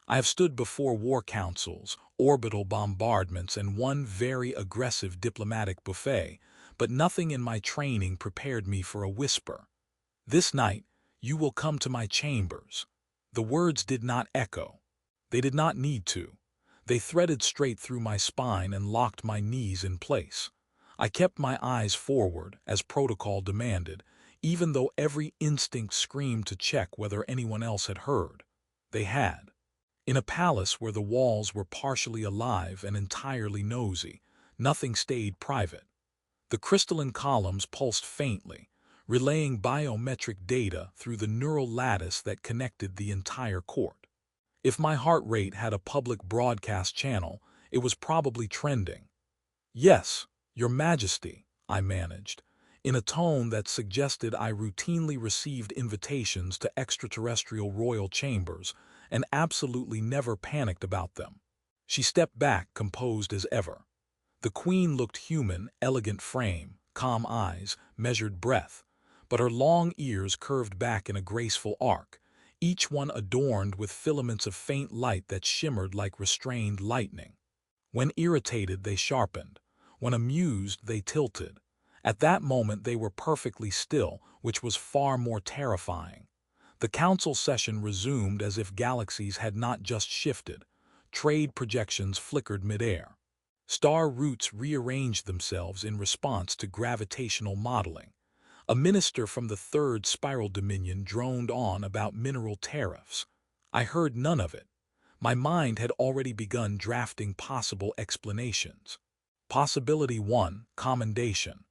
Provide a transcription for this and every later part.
I have stood before war councils, orbital bombardments, and one very aggressive diplomatic buffet, but nothing in my training prepared me for a whisper. This night, you will come to my chambers. The words did not echo. They did not need to. They threaded straight through my spine and locked my knees in place. I kept my eyes forward, as protocol demanded, even though every instinct screamed to check whether anyone else had heard. They had. In a palace where the walls were partially alive and entirely nosy, nothing stayed private. The crystalline columns pulsed faintly, relaying biometric data through the neural lattice that connected the entire court. If my heart rate had a public broadcast channel, it was probably trending. "Yes, Your Majesty," I managed, in a tone that suggested I routinely received invitations to extraterrestrial royal chambers and absolutely never panicked about them. She stepped back, composed as ever. The Queen looked human, elegant frame, calm eyes, measured breath, but her long ears curved back in a graceful arc, each one adorned with filaments of faint light that shimmered like restrained lightning. When irritated, they sharpened. When amused, they tilted. At that moment, they were perfectly still, which was far more terrifying. The council session resumed as if galaxies had not just shifted. Trade projections flickered midair. Star routes rearranged themselves in response to gravitational modeling. A minister from the third spiral dominion droned on about mineral tariffs. I heard none of it. My mind had already begun drafting possible explanations. Possibility 1, commendation.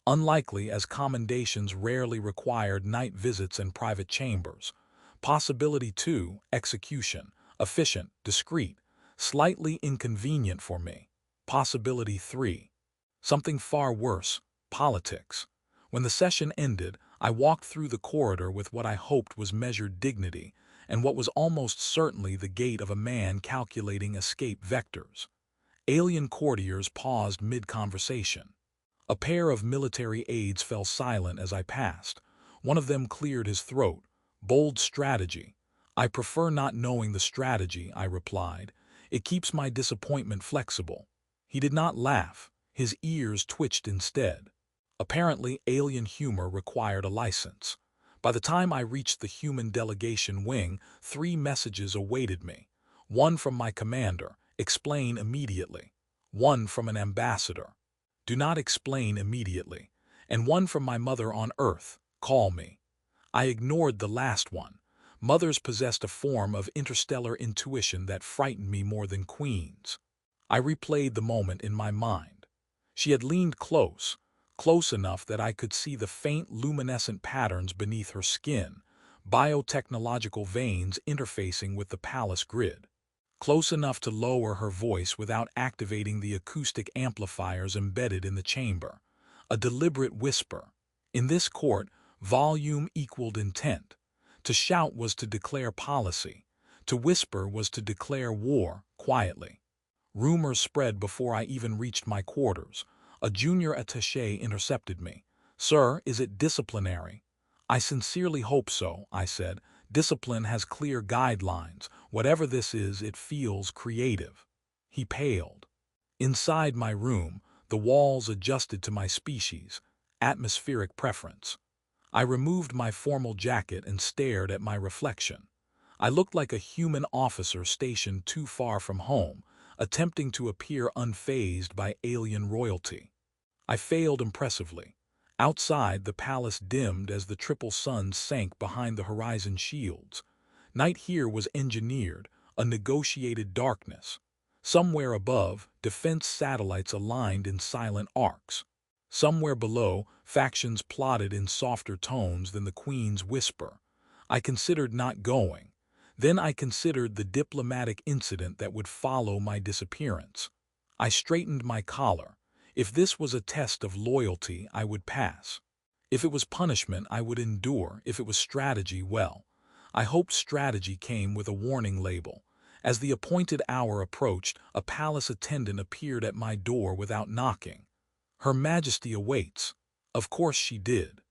Unlikely, as commendations rarely required night visits and private chambers. Possibility 2, execution. Efficient, discreet, slightly inconvenient for me. Possibility 3, something far worse, politics. When the session ended, I walked through the corridor with what I hoped was measured dignity, and what was almost certainly the gait of a man calculating escape vectors. Alien courtiers paused mid-conversation. A pair of military aides fell silent as I passed. One of them cleared his throat. "Bold strategy." "I prefer not knowing the strategy," I replied. "It keeps my disappointment flexible." He did not laugh. His ears twitched instead. Apparently, alien humor required a license. By the time I reached the human delegation wing, 3 messages awaited me. One from my commander, "Explain immediately." One from an ambassador, "Do not explain immediately." And one from my mother on Earth, "Call me." I ignored the last one. Mothers possessed a form of interstellar intuition that frightened me more than queens. I replayed the moment in my mind. She had leaned close, close enough that I could see the faint luminescent patterns beneath her skin, biotechnological veins interfacing with the palace grid. Close enough to lower her voice without activating the acoustic amplifiers embedded in the chamber. A deliberate whisper. In this court, volume equaled intent. To shout was to declare policy. To whisper was to declare war, quietly. Rumors spread before I even reached my quarters. A junior attaché intercepted me. "Sir, is it disciplinary?" "I sincerely hope so," I said. "Discipline has clear guidelines. Whatever this is, it feels creative." He paled. Inside my room, the walls adjusted to my species, atmospheric preference. I removed my formal jacket and stared at my reflection. I looked like a human officer stationed too far from home, attempting to appear unfazed by alien royalty. I failed impressively. Outside, the palace dimmed as the triple suns sank behind the horizon shields. Night here was engineered, a negotiated darkness. Somewhere above, defense satellites aligned in silent arcs. Somewhere below, factions plotted in softer tones than the Queen's whisper. I considered not going. Then I considered the diplomatic incident that would follow my disappearance. I straightened my collar. If this was a test of loyalty, I would pass. If it was punishment, I would endure. If it was strategy, well, I hoped strategy came with a warning label. As the appointed hour approached, a palace attendant appeared at my door without knocking. "Her Majesty awaits." Of course she did.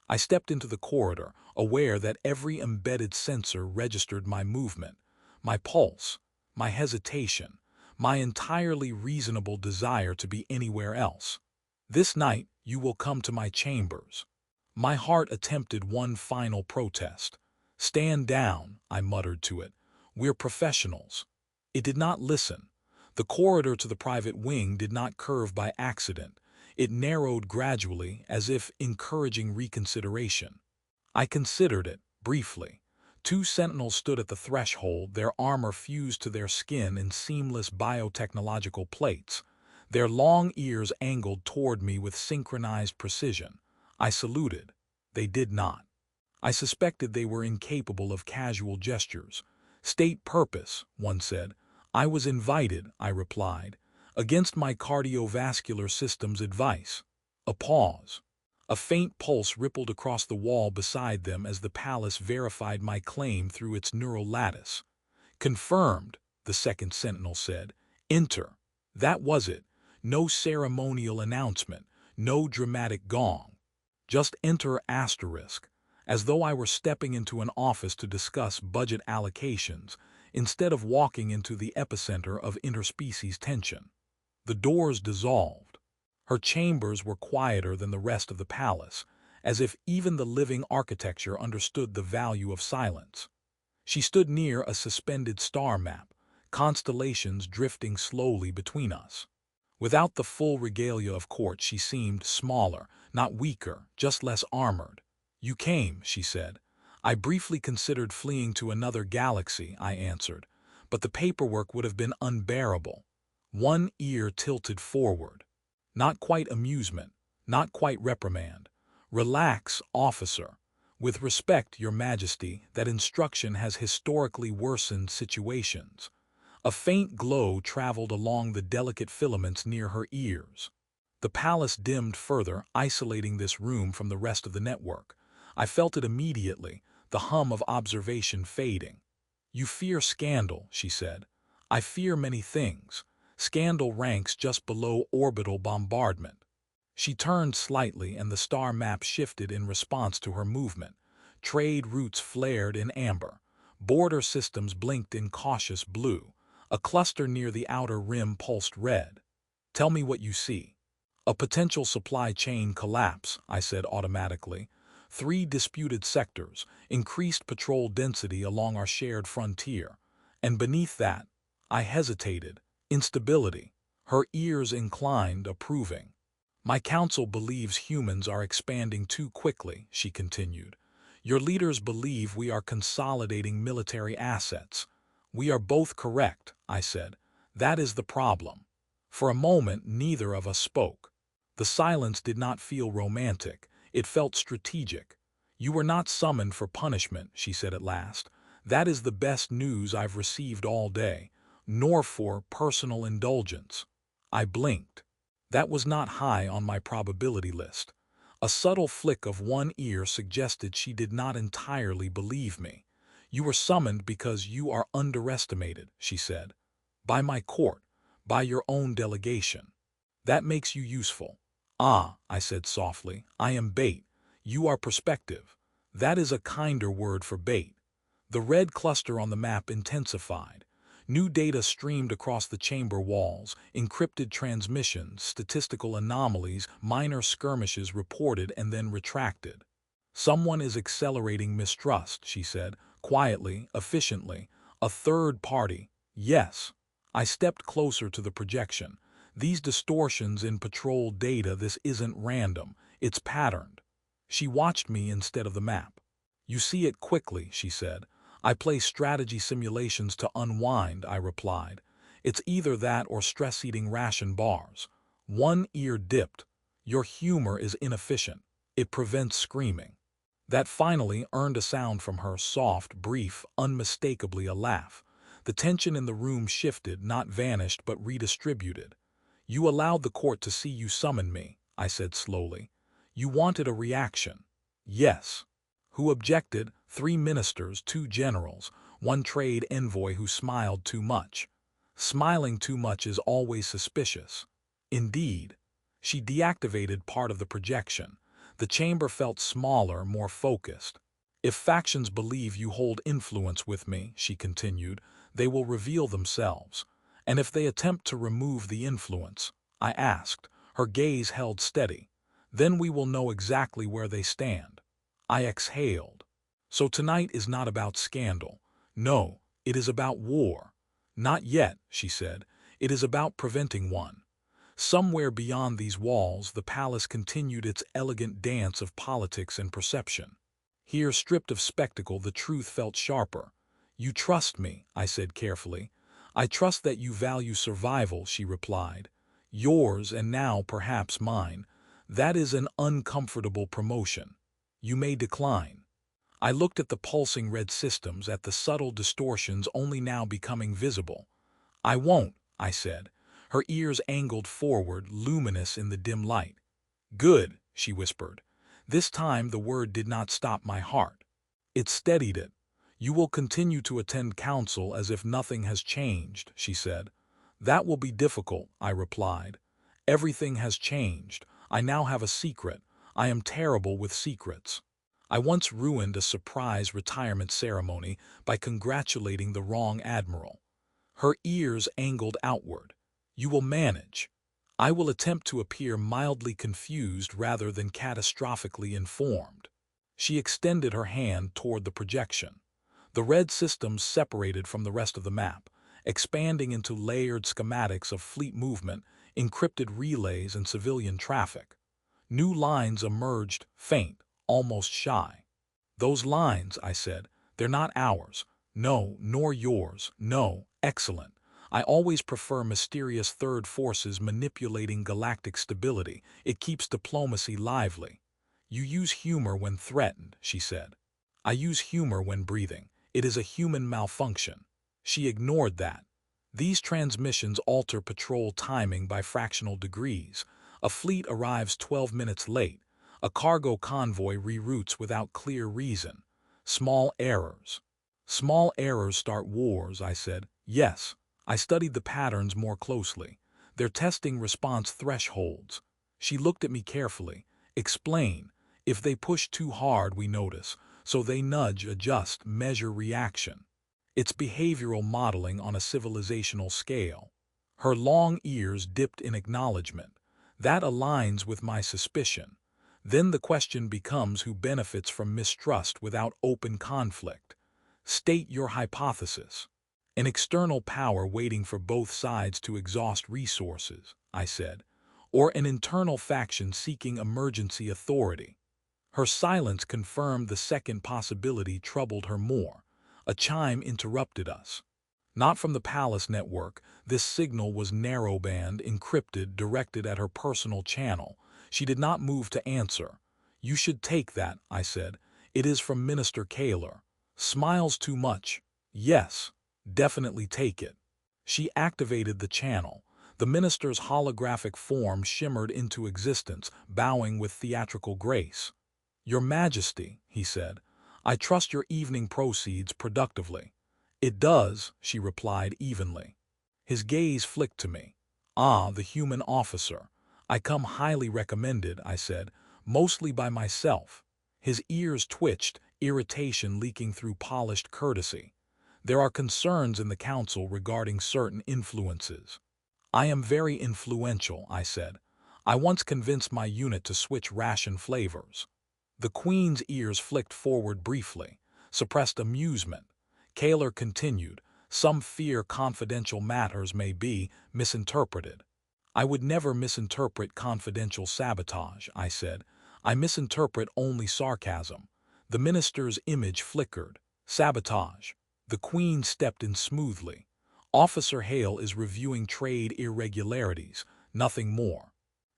I stepped into the corridor, aware that every embedded sensor registered my movement, my pulse, my hesitation, my entirely reasonable desire to be anywhere else. This night you will come to my chambers. My heart attempted one final protest. Stand down, I muttered to it. We're professionals. It did not listen. The corridor to the private wing did not curve by accident. It narrowed gradually, as if encouraging reconsideration. I considered it, briefly. Two sentinels stood at the threshold, their armor fused to their skin in seamless biotechnological plates, their long ears angled toward me with synchronized precision. I saluted. They did not. I suspected they were incapable of casual gestures. State purpose, one said. I was invited, I replied, against my cardiovascular system's advice. A pause. A faint pulse rippled across the wall beside them as the palace verified my claim through its neural lattice. Confirmed, the second sentinel said. Enter. That was it. No ceremonial announcement, no dramatic gong. Just enter asterisk, as though I were stepping into an office to discuss budget allocations, instead of walking into the epicenter of interspecies tension. The doors dissolved. Her chambers were quieter than the rest of the palace, as if even the living architecture understood the value of silence. She stood near a suspended star map, constellations drifting slowly between us. Without the full regalia of court, she seemed smaller, not weaker, just less armored. You came, she said. I briefly considered fleeing to another galaxy, I answered, but the paperwork would have been unbearable. One ear tilted forward. Not quite amusement, not quite reprimand. Relax, officer. With respect, Your Majesty, that instruction has historically worsened situations. A faint glow traveled along the delicate filaments near her ears. The palace dimmed further, isolating this room from the rest of the network. I felt it immediately, the hum of observation fading. You fear scandal, she said. I fear many things. Scandal ranks just below orbital bombardment. She turned slightly and the star map shifted in response to her movement. Trade routes flared in amber. Border systems blinked in cautious blue. A cluster near the outer rim pulsed red. Tell me what you see. A potential supply chain collapse, I said automatically. 3 disputed sectors, increased patrol density along our shared frontier. And beneath that, I hesitated. Instability. Her ears inclined, approving. My council believes humans are expanding too quickly, she continued. Your leaders believe we are consolidating military assets. We are both correct, I said. That is the problem. For a moment, neither of us spoke. The silence did not feel romantic. It felt strategic. You were not summoned for punishment, she said at last. That is the best news I've received all day, nor for personal indulgence. I blinked. That was not high on my probability list. A subtle flick of one ear suggested she did not entirely believe me. You were summoned because you are underestimated, she said. By my court, by your own delegation. That makes you useful. Ah, I said softly, I am bait. You are perspective. That is a kinder word for bait. The red cluster on the map intensified. New data streamed across the chamber walls, encrypted transmissions, statistical anomalies, minor skirmishes reported and then retracted. Someone is accelerating mistrust, she said, quietly, efficiently. A third party. Yes. I stepped closer to the projection. These distortions in patrol data, this isn't random, it's patterned. She watched me instead of the map. You see it quickly, she said. I play strategy simulations to unwind, I replied. It's either that or stress-eating ration bars. One ear dipped. Your humor is inefficient. It prevents screaming. That finally earned a sound from her, soft, brief, unmistakably a laugh. The tension in the room shifted, not vanished, but redistributed. You allowed the court to see you summon me, I said slowly. You wanted a reaction. Yes. Who objected? 3 ministers, 2 generals, 1 trade envoy who smiled too much. Smiling too much is always suspicious. Indeed. She deactivated part of the projection. The chamber felt smaller, more focused. If factions believe you hold influence with me, she continued, They will reveal themselves. And if they attempt to remove the influence, I asked, her gaze held steady, then we will know exactly where they stand. I exhaled. So tonight is not about scandal. No, it is about war. Not yet, she said. It is about preventing one. Somewhere beyond these walls, the palace continued its elegant dance of politics and perception. Here, stripped of spectacle, the truth felt sharper. You trust me, I said carefully. I trust that you value survival, she replied. Yours and now perhaps mine. That is an uncomfortable promotion. You may decline. I looked at the pulsing red systems, at the subtle distortions only now becoming visible. I won't, I said, her ears angled forward, luminous in the dim light. Good, she whispered. This time the word did not stop my heart. It steadied it. You will continue to attend council as if nothing has changed, she said. That will be difficult, I replied. Everything has changed. I now have a secret. I am terrible with secrets. I once ruined a surprise retirement ceremony by congratulating the wrong admiral. Her ears angled outward. You will manage. I will attempt to appear mildly confused rather than catastrophically informed. She extended her hand toward the projection. The red systems separated from the rest of the map, expanding into layered schematics of fleet movement, encrypted relays, and civilian traffic. New lines emerged, faint, almost shy. Those lines, I said, they're not ours. No, nor yours. No, excellent. I always prefer mysterious third forces manipulating galactic stability. It keeps diplomacy lively. You use humor when threatened, she said. I use humor when breathing. It is a human malfunction. She ignored that. These transmissions alter patrol timing by fractional degrees. A fleet arrives 12 minutes late. A cargo convoy reroutes without clear reason. Small errors. Small errors start wars, I said. Yes. I studied the patterns more closely. They're testing response thresholds. She looked at me carefully. Explain. If they push too hard, we notice. So they nudge, adjust, measure reaction. It's behavioral modeling on a civilizational scale. Her long ears dipped in acknowledgement. That aligns with my suspicion. Then the question becomes who benefits from mistrust without open conflict. State your hypothesis. An external power waiting for both sides to exhaust resources, I said, or an internal faction seeking emergency authority. Her silence confirmed the second possibility troubled her more. A chime interrupted us. Not from the palace network. This signal was narrowband, encrypted, directed at her personal channel. She did not move to answer. You should take that, I said. It is from Minister Kaler. Smiles too much. Yes. Definitely take it. She activated the channel. The minister's holographic form shimmered into existence, bowing with theatrical grace. Your Majesty, he said, I trust your evening proceeds productively. It does, she replied evenly. His gaze flicked to me. Ah, the human officer. I come highly recommended, I said, mostly by myself. His ears twitched, irritation leaking through polished courtesy. There are concerns in the council regarding certain influences. I am very influential, I said. I once convinced my unit to switch ration flavors. The Queen's ears flicked forward briefly, suppressed amusement. Kaler continued, some fear confidential matters may be misinterpreted. I would never misinterpret confidential sabotage, I said. I misinterpret only sarcasm. The minister's image flickered. Sabotage. The Queen stepped in smoothly. Officer Hale is reviewing trade irregularities, nothing more.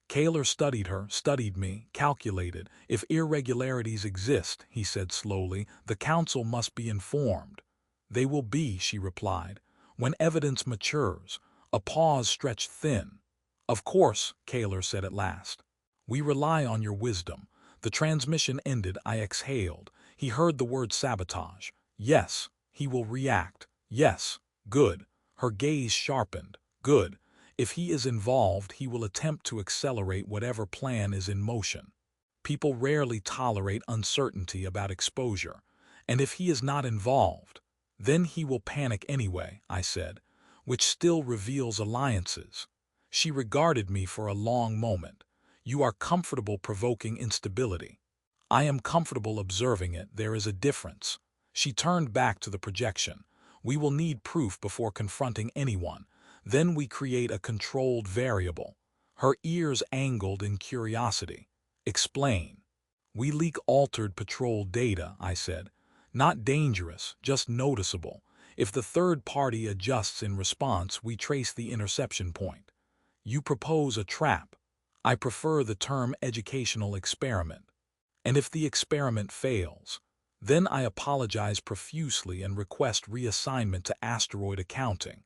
Kaler studied her, studied me, calculated. If irregularities exist, he said slowly, the council must be informed. They will be, she replied, when evidence matures. A pause stretched thin. Of course, Kaler said at last. We rely on your wisdom. The transmission ended. I exhaled. He heard the word sabotage. Yes. He will react. Yes. Good. Her gaze sharpened. Good. If he is involved, he will attempt to accelerate whatever plan is in motion. People rarely tolerate uncertainty about exposure. And if he is not involved, Then he will panic anyway, I said, which still reveals alliances. She regarded me for a long moment. You are comfortable provoking instability. I am comfortable observing it. There is a difference. She turned back to the projection. We will need proof before confronting anyone. Then we create a controlled variable. Her ears angled in curiosity. Explain. We leak altered patrol data, I said. Not dangerous, just noticeable. If the third party adjusts in response, we trace the interception point. You propose a trap. I prefer the term educational experiment. And if the experiment fails, then I apologize profusely and request reassignment to asteroid accounting.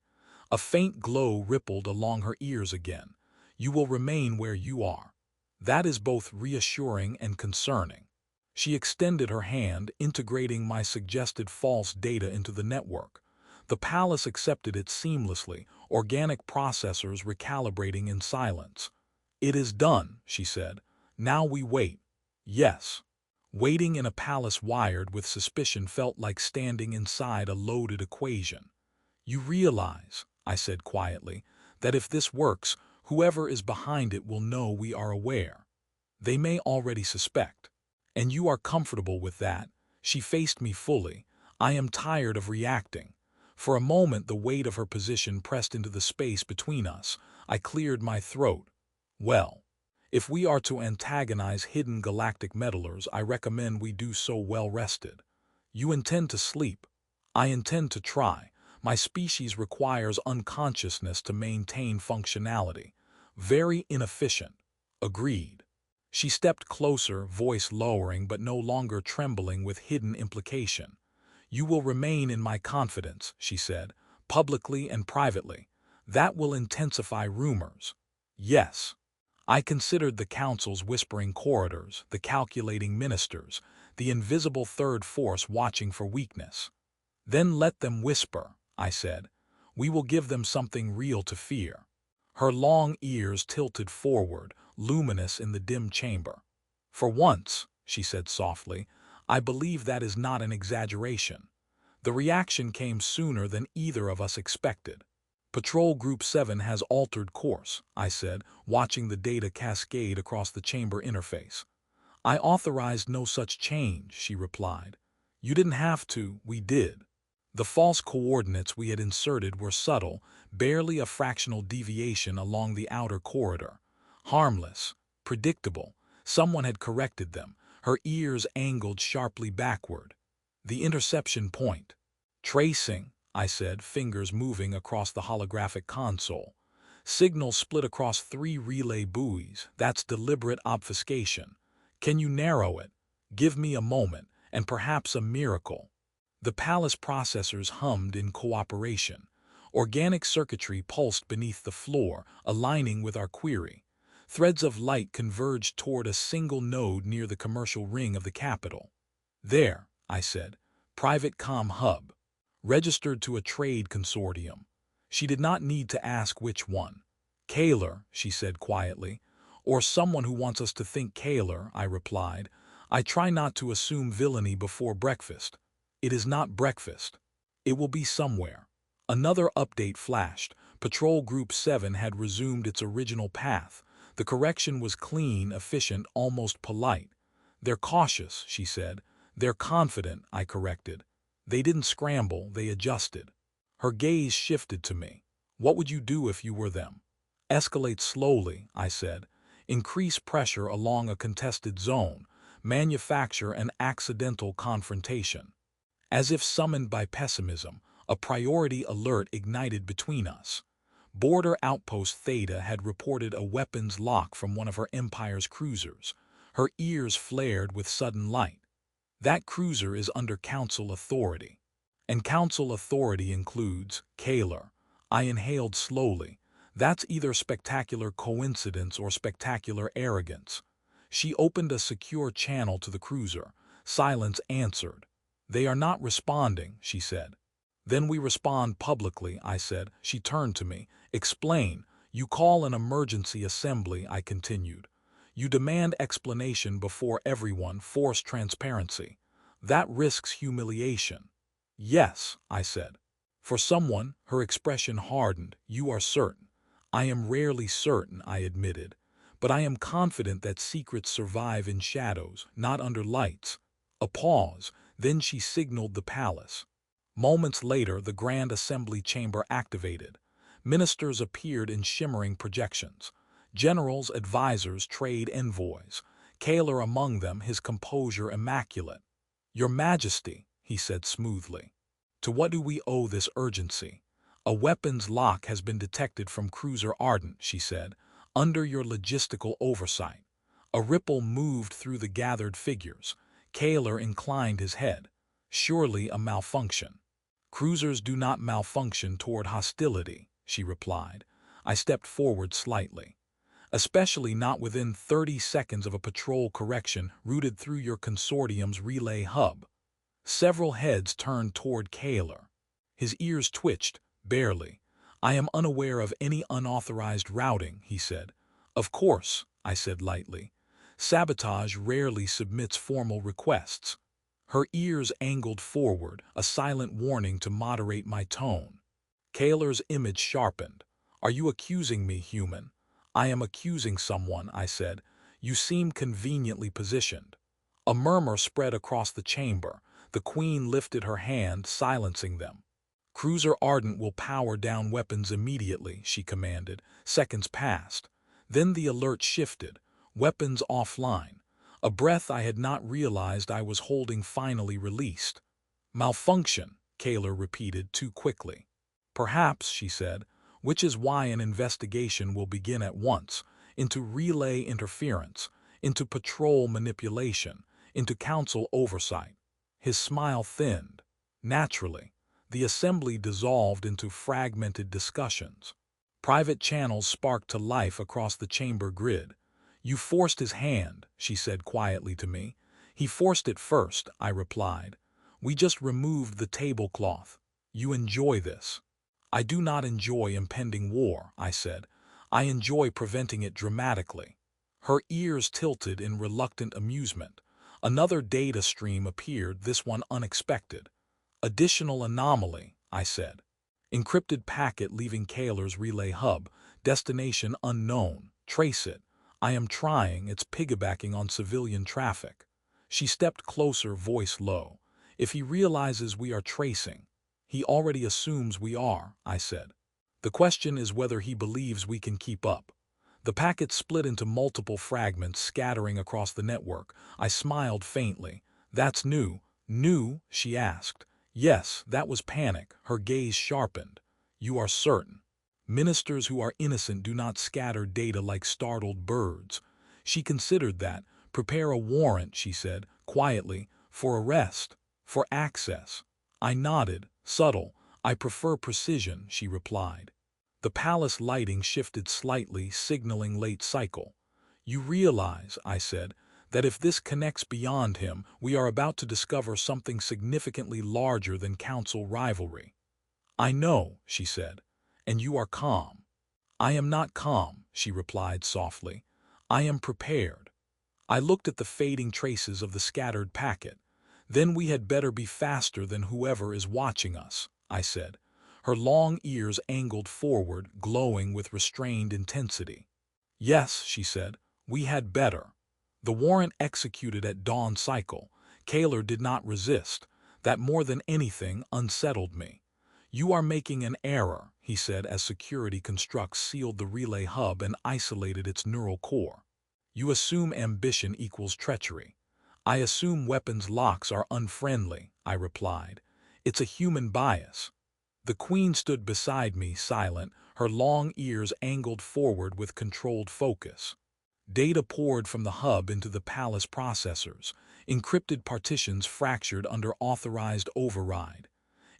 A faint glow rippled along her ears again. You will remain where you are. That is both reassuring and concerning. She extended her hand, integrating my suggested false data into the network. The palace accepted it seamlessly, organic processors recalibrating in silence. It is done, she said. Now we wait. Yes. Waiting in a palace wired with suspicion felt like standing inside a loaded equation. You realize, I said quietly, that if this works, whoever is behind it will know we are aware. They may already suspect. And you are comfortable with that. She faced me fully. I am tired of reacting. For a moment the weight of her position pressed into the space between us. I cleared my throat. Well, if we are to antagonize hidden galactic meddlers, I recommend we do so well rested. You intend to sleep. I intend to try. My species requires unconsciousness to maintain functionality. Very inefficient. Agreed. She stepped closer, voice lowering but no longer trembling with hidden implication. You will remain in my confidence, she said, publicly and privately. That will intensify rumors. Yes. I considered the council's whispering corridors, the calculating ministers, the invisible third force watching for weakness. Then let them whisper, I said. We will give them something real to fear. Her long ears tilted forward, luminous in the dim chamber. For once, she said softly, I believe that is not an exaggeration. The reaction came sooner than either of us expected. Patrol Group 7 has altered course, I said, watching the data cascade across the chamber interface. I authorized no such change, she replied. You didn't have to, we did. The false coordinates we had inserted were subtle, barely a fractional deviation along the outer corridor. Harmless, predictable. Someone had corrected them, her ears angled sharply backward. The interception point. Tracing, I said, fingers moving across the holographic console. Signals split across 3 relay buoys. That's deliberate obfuscation. Can you narrow it? Give me a moment, and perhaps a miracle. The palace processors hummed in cooperation. Organic circuitry pulsed beneath the floor, aligning with our query. Threads of light converged toward a single node near the commercial ring of the capital. There, I said, private comm hub. Registered to a trade consortium. She did not need to ask which one. Kaler, she said quietly. Or someone who wants us to think Kaler, I replied. I try not to assume villainy before breakfast. It is not breakfast. It will be somewhere. Another update flashed. Patrol Group 7 had resumed its original path. The correction was clean, efficient, almost polite. They're cautious, she said. They're confident, I corrected. They didn't scramble, they adjusted. Her gaze shifted to me. What would you do if you were them? Escalate slowly, I said. Increase pressure along a contested zone. Manufacture an accidental confrontation. As if summoned by pessimism, a priority alert ignited between us. Border Outpost Theta had reported a weapons lock from one of her Empire's cruisers. Her ears flared with sudden light. That cruiser is under Council authority. And Council authority includes Kaler. I inhaled slowly. That's either spectacular coincidence or spectacular arrogance. She opened a secure channel to the cruiser. Silence answered. They are not responding, she said. Then we respond publicly, I said. She turned to me. Explain. You call an emergency assembly, I continued. You demand explanation before everyone, force transparency. That risks humiliation. Yes, I said. For someone, her expression hardened. You are certain. I am rarely certain, I admitted. But I am confident that secrets survive in shadows, not under lights. A pause, then she signaled the palace. Moments later, the Grand Assembly chamber activated. Ministers appeared in shimmering projections. Generals, advisors, trade envoys. Kaler among them, his composure immaculate. Your Majesty, he said smoothly. To what do we owe this urgency? A weapons lock has been detected from cruiser Ardent, she said, under your logistical oversight. A ripple moved through the gathered figures. Kaler inclined his head. Surely a malfunction. Cruisers do not malfunction toward hostility, she replied. I stepped forward slightly. Especially not within 30 seconds of a patrol correction routed through your consortium's relay hub. Several heads turned toward Kaler. His ears twitched, barely. I am unaware of any unauthorized routing, he said. Of course, I said lightly. Sabotage rarely submits formal requests. Her ears angled forward, a silent warning to moderate my tone. Kaler's image sharpened. Are you accusing me, human? I am accusing someone, I said. You seem conveniently positioned. A murmur spread across the chamber. The Queen lifted her hand, silencing them. Cruiser Ardent will power down weapons immediately, she commanded. Seconds passed. Then the alert shifted. Weapons offline. A breath I had not realized I was holding finally released. Malfunction, Kaler repeated too quickly. Perhaps, she said, which is why an investigation will begin at once, into relay interference, into patrol manipulation, into council oversight. His smile thinned. Naturally, the assembly dissolved into fragmented discussions. Private channels sparked to life across the chamber grid. You forced his hand, she said quietly to me. He forced it first, I replied. We just removed the tablecloth. You enjoy this. I do not enjoy impending war, I said. I enjoy preventing it dramatically. Her ears tilted in reluctant amusement. Another data stream appeared, this one unexpected. Additional anomaly, I said. Encrypted packet leaving Kaler's relay hub. Destination unknown. Trace it. I am trying, it's piggybacking on civilian traffic. She stepped closer, voice low. If he realizes we are tracing, he already assumes we are, I said. The question is whether he believes we can keep up. The packet split into multiple fragments scattering across the network. I smiled faintly. That's new. New? She asked. Yes, that was panic. Her gaze sharpened. You are certain. Ministers who are innocent do not scatter data like startled birds. She considered that. Prepare a warrant, she said, quietly, for arrest, for access. I nodded, subtle. I prefer precision, she replied. The palace lighting shifted slightly, signaling late cycle. You realize, I said, that if this connects beyond him, we are about to discover something significantly larger than council rivalry. I know, she said, and you are calm. I am not calm, she replied softly. I am prepared. I looked at the fading traces of the scattered packet. Then we had better be faster than whoever is watching us, I said. Her long ears angled forward, glowing with restrained intensity. Yes, she said, we had better. The warrant executed at dawn cycle. Kaler did not resist. That more than anything unsettled me. You are making an error, he said as security constructs sealed the relay hub and isolated its neural core. You assume ambition equals treachery. I assume weapons locks are unfriendly, I replied. It's a human bias. The Queen stood beside me, silent, her long ears angled forward with controlled focus. Data poured from the hub into the palace processors. Encrypted partitions fractured under authorized override.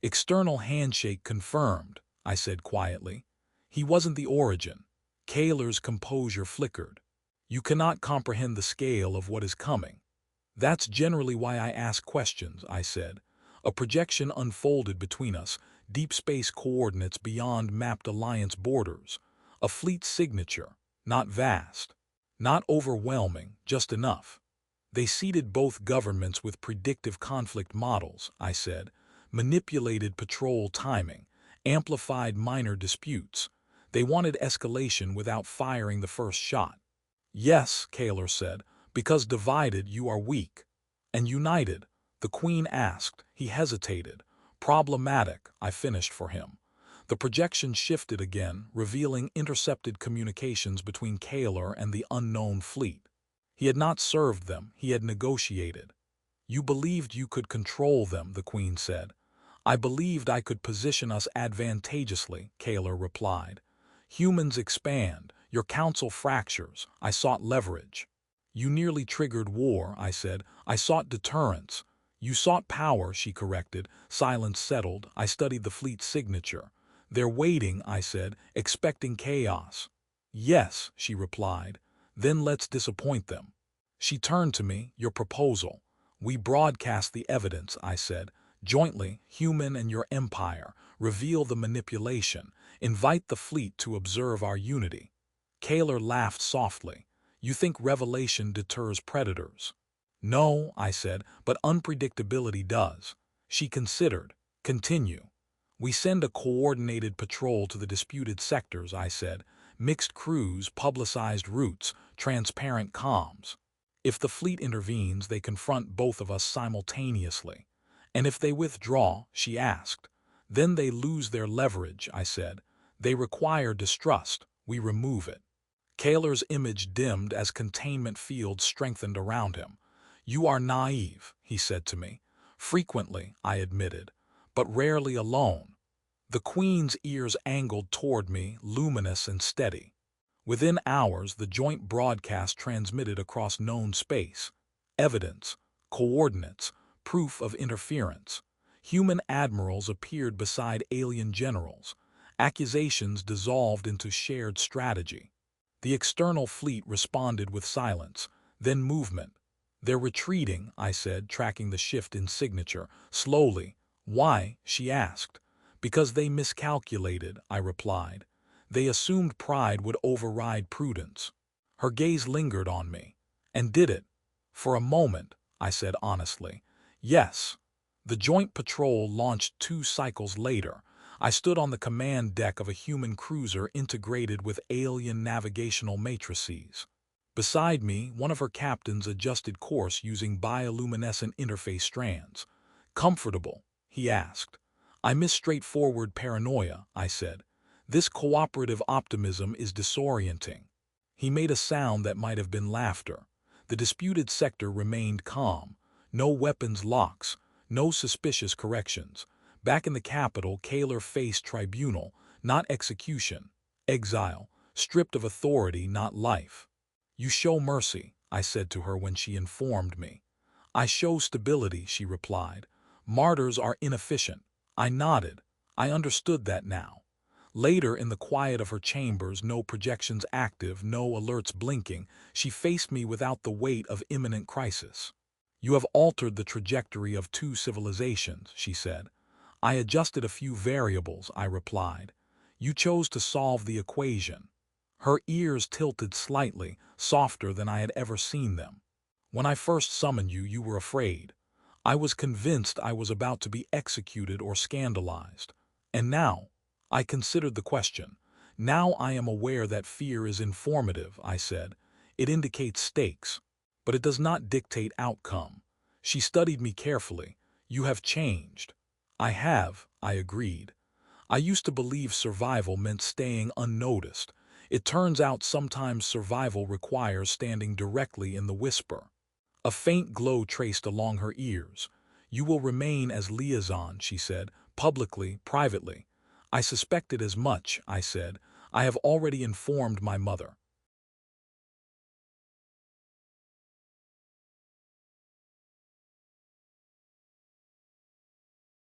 External handshake confirmed, I said quietly. He wasn't the origin. Kaler's composure flickered. You cannot comprehend the scale of what is coming. That's generally why I ask questions, I said. A projection unfolded between us, deep space coordinates beyond mapped alliance borders. A fleet signature, not vast, not overwhelming, just enough. They seeded both governments with predictive conflict models, I said. manipulated patrol timing, amplified minor disputes. They wanted escalation without firing the first shot. Yes, Kaler said, because divided you are weak. And united, the Queen asked. He hesitated. Problematic, I finished for him. The projection shifted again, revealing intercepted communications between Kaler and the unknown fleet. He had not served them, he had negotiated. You believed you could control them, the Queen said. I believed I could position us advantageously, Kaler replied. Humans expand, your council fractures, I sought leverage. You nearly triggered war, I said. I sought deterrence. You sought power, she corrected. Silence settled. I studied the fleet's signature. They're waiting, I said, expecting chaos. Yes, she replied. Then let's disappoint them. She turned to me. Your proposal. We broadcast the evidence, I said. Jointly, human and your empire. Reveal the manipulation. Invite the fleet to observe our unity. Kaler laughed softly. You think revelation deters predators? No, I said, but unpredictability does. She considered. Continue. We send a coordinated patrol to the disputed sectors, I said. Mixed crews, publicized routes, transparent comms. If the fleet intervenes, they confront both of us simultaneously. And if they withdraw, she asked. Then they lose their leverage, I said. They require distrust. We remove it. Kaler's image dimmed as containment fields strengthened around him. You are naive, he said to me. Frequently, I admitted, but rarely alone. The Queen's ears angled toward me, luminous and steady. Within hours, the joint broadcast transmitted across known space. Evidence, coordinates, proof of interference. Human admirals appeared beside alien generals. Accusations dissolved into shared strategy. The external fleet responded with silence, then movement. They're retreating, I said, tracking the shift in signature. Slowly. Why? She asked. Because they miscalculated, I replied. They assumed pride would override prudence. Her gaze lingered on me. And did it? For a moment, I said honestly. Yes. The joint patrol launched 2 cycles later. I stood on the command deck of a human cruiser integrated with alien navigational matrices. Beside me, one of her captains adjusted course using bioluminescent interface strands. Comfortable? He asked. I miss straightforward paranoia, I said. This cooperative optimism is disorienting. He made a sound that might have been laughter. The disputed sector remained calm. No weapons locks, no suspicious corrections. Back in the capital, Kaler faced tribunal, not execution. Exile, stripped of authority, not life. You show mercy, I said to her when she informed me. I show stability, she replied. Martyrs are inefficient. I nodded. I understood that now. Later, in the quiet of her chambers, no projections active, no alerts blinking, she faced me without the weight of imminent crisis. You have altered the trajectory of 2 civilizations, she said. I adjusted a few variables, I replied. You chose to solve the equation. Her ears tilted slightly, softer than I had ever seen them. When I first summoned you, you were afraid. I was convinced I was about to be executed or scandalized. And now, I considered the question. Now I am aware that fear is informative, I said. It indicates stakes, but it does not dictate outcome. She studied me carefully. You have changed. I have, I agreed. I used to believe survival meant staying unnoticed. It turns out sometimes survival requires standing directly in the whisper. A faint glow traced along her ears. You will remain as liaison, she said, publicly, privately. I suspected as much, I said. I have already informed my mother.